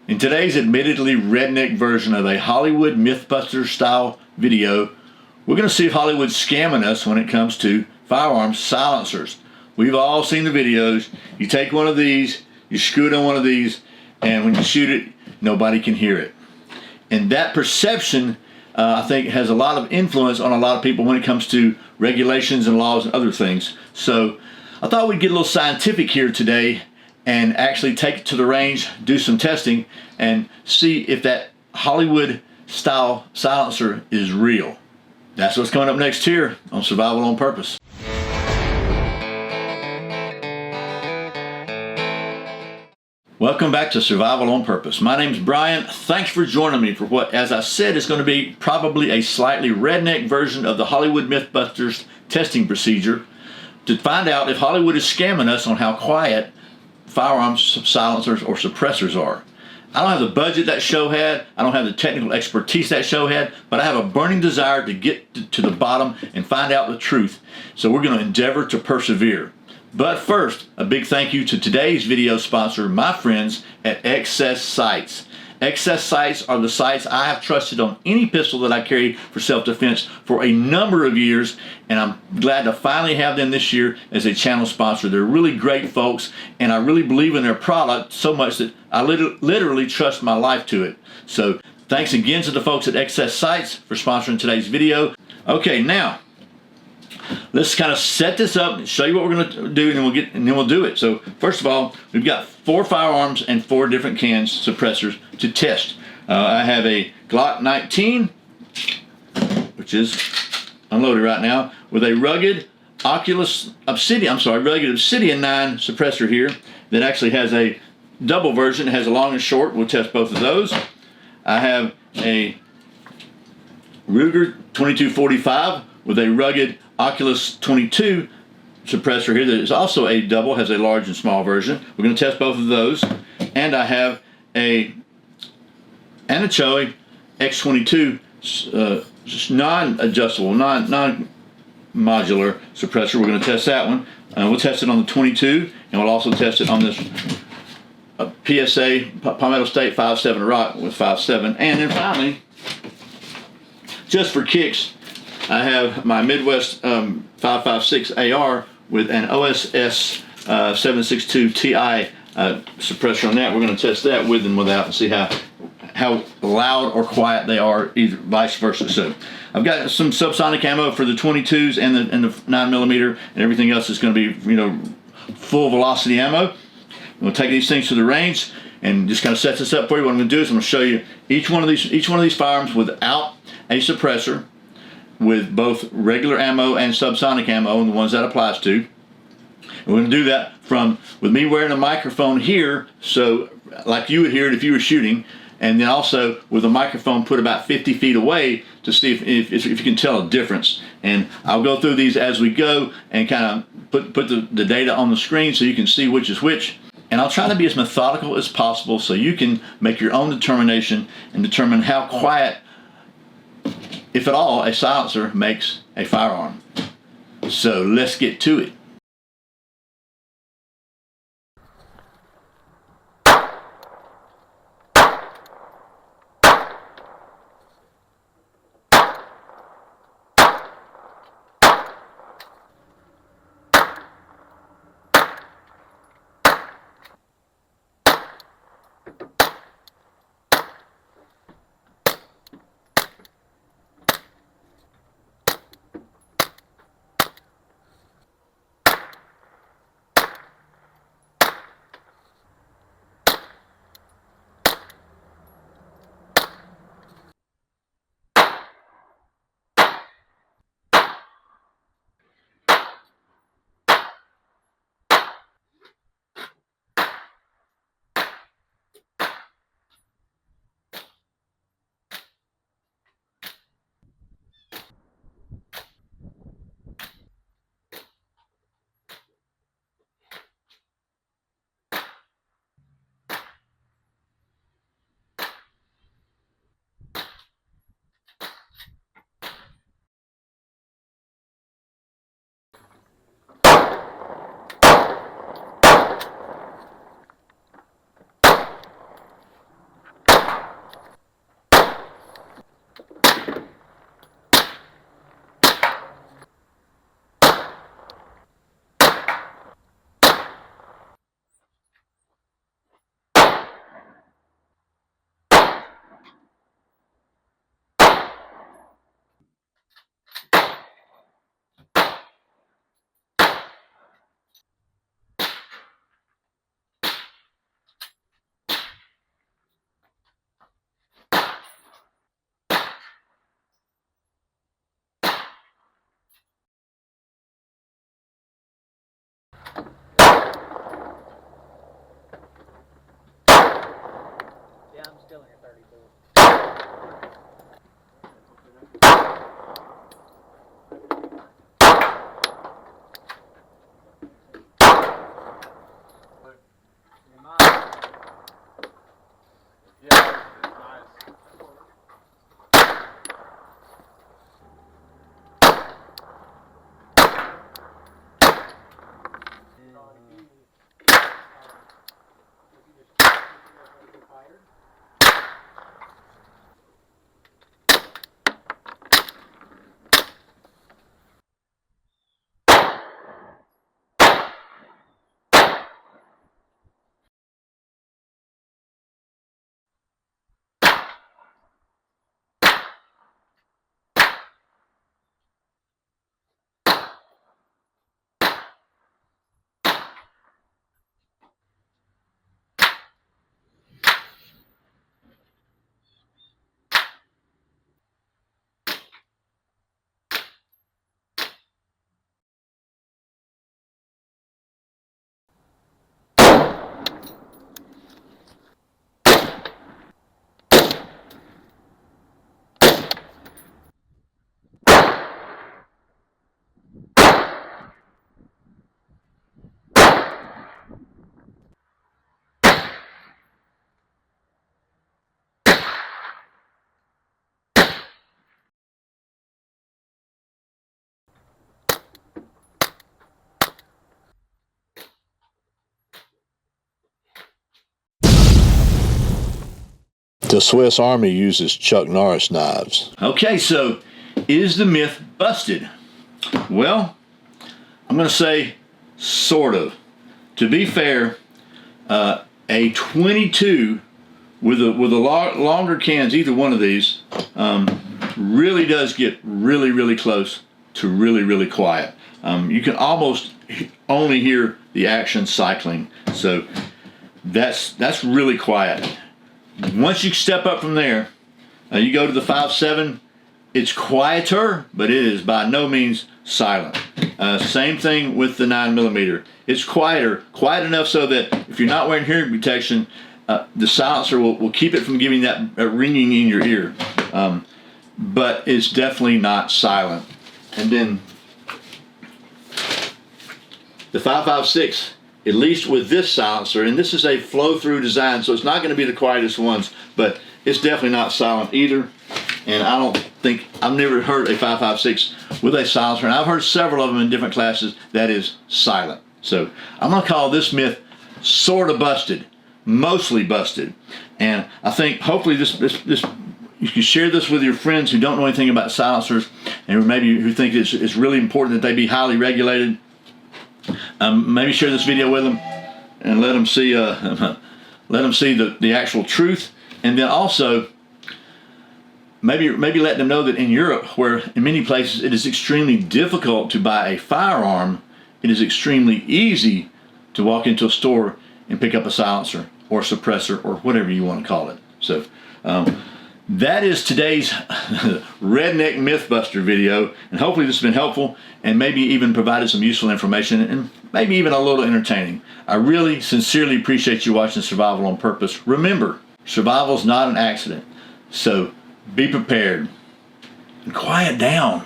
In today's admittedly redneck version of a Hollywood Mythbuster style video, we're going to see if Hollywood's scamming us when it comes to firearms silencers. We've all seen the videos. You take one of these, you screw it on one of these, and when you shoot it, nobody can hear it. And that perception, I think, has a lot of influence on a lot of people when it comes to regulations and laws and other things. So I thought we'd get a little scientific here today and actually take it to the range, do some testing, and see if that Hollywood style silencer is real. That's what's coming up next here on Survival on Purpose. Welcome back to Survival on Purpose. My name's Brian. Thanks for joining me for what, as I said, is going to be probably a slightly redneck version of the Hollywood Mythbusters testing procedure to find out if Hollywood is scamming us on how quiet firearms silencers or suppressors are. I don't have the budget that show had, I don't have the technical expertise that show had, but I have a burning desire to get to the bottom and find out the truth. So we're going to endeavor to persevere. But first, a big thank you to today's video sponsor, my friends at XS Sights. XS Sights are the sights I have trusted on any pistol that I carry for self-defense for a number of years, and I'm glad to finally have them this year as a channel sponsor. They're really great folks, and I really believe in their product so much that I literally trust my life to it. So thanks again to the folks at XS Sights for sponsoring today's video. Okay, now let's kind of set this up and show you what we're going to do, and then we'll do it. So first of all, we've got 4 firearms and 4 different cans suppressors to test. I have a Glock 19, which is unloaded right now, with a rugged Obsidian 9 suppressor here that actually has a double version. It has a long and short. We'll test both of those. I have a Ruger 2245 with a rugged Oculus 22 suppressor here that is also a double, has a large and small version. We're going to test both of those. And I have a Anachoe X22 non-adjustable, non-modular suppressor. We're going to test that one. We'll test it on the 22, and we'll also test it on this PSA Palmetto State 5.7 Rock with 5.7. And then finally, just for kicks, I have my Midwest 5.56 AR with an OSS 762 Ti suppressor on that. We're going to test that with and without and see how loud or quiet they are, either vice versa. So I've got some subsonic ammo for the 22s and the 9mm, and everything else is going to be, full velocity ammo. We'll take these things to the range and just kind of set this up for you. What I'm going to do is I'm going to show you each one of these firearms without a suppressor, with both regular ammo and subsonic ammo, and the ones that applies to. And we're going to do that with me wearing a microphone here, so like you would hear it if you were shooting, and then also with a microphone put about 50 feet away to see if you can tell a difference. And I'll go through these as we go and kind of put the data on the screen so you can see which is which. And I'll try to be as methodical as possible so you can make your own determination and determine how quiet, if at all, a silencer makes a firearm. So let's get to it. The Swiss Army uses Chuck Norris knives. Okay, so is the myth busted? Well, I'm going to say sort of. To be fair, a 22 with a longer cans, either one of these, really does get really close to really quiet. You can almost only hear the action cycling, so that's really quiet. Once you step up from there, you go to the 5.7. It's quieter, but it is by no means silent. Same thing with the 9mm. It's quieter, quiet enough so that if you're not wearing hearing protection, the silencer will keep it from giving that ringing in your ear. But it's definitely not silent. And then the 5.56, at least with this silencer, and this is a flow-through design, so it's not going to be the quietest ones, but it's definitely not silent either. And I've never heard a 5.56 with a silencer, and I've heard several of them in different classes that is silent. So I'm going to call this myth sort of busted, mostly busted. And I think hopefully this you can share this with your friends who don't know anything about silencers, and maybe who think it's really important that they be highly regulated. Maybe share this video with them and let them see the actual truth, and then also maybe let them know that in Europe, where in many places it is extremely difficult to buy a firearm, it is extremely easy to walk into a store and pick up a silencer or suppressor or whatever you want to call it. So that is today's Redneck Mythbuster video, and hopefully this has been helpful and maybe even provided some useful information and maybe even a little entertaining. I really sincerely appreciate you watching Survival on Purpose. Remember, survival is not an accident, so be prepared and quiet down.